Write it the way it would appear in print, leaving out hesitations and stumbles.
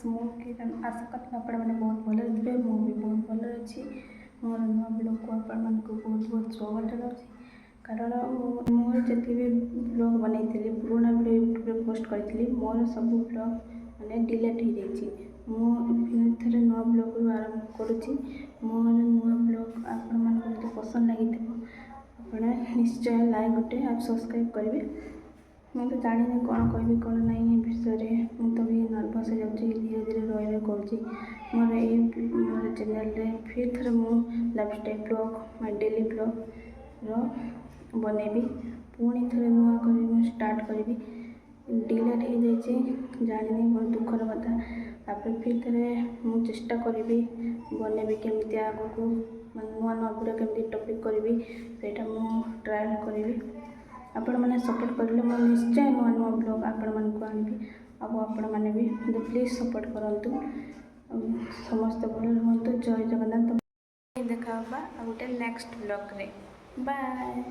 मुझे आशा करते आपण मैंने बहुत भल थे मुझे बहुत भल अच्छी मोर नुआ ब्लॉग को आपण मान बहुत बहुत स्वागत अच्छी कारण मोर जिते भी ब्लॉग बनई पुराना वीडियो यूट्यूब पोस्ट करी मोर सब ब्लॉग मैंने डिलीट हो जाइए मुझे नुआ ब्लॉग आरंभ करुँची मोर नुआ ब्लॉग आपण मान पसंद लगी आप निश्चय लाइक गोटे आप सब्सक्राइब करेंगे मैं तो जानी कौन कह कौन नहीं विषय मुझे तो भी नर्भस हो जाऊँगी धीरे धीरे रही करुँची मोर ये मोर चैनल फिर थे मुझे lifestyle blog my daily blog बनैबी पुणी थे नुआ कर स्टार्ट करी डिलीट हो जाइए जानी बहुत दुखर कथा तापर फिर थे मुझे चेष्टा करी बनैबी केमी आग को नुआ नुआ वीडियो केमी टॉपिक करी से ट्रायल करी आपण मैंने सपोर्ट करेंगे मुझे निश्चय नुआ नुआ ब्लॉग आपण मान को आनबी आपण मैंने भी प्लीज सपोर्ट करूँ समस्त भल रुहतु जय जगन्नाथ देखा गोटे नेक्स्ट ब्लॉग रे बाय।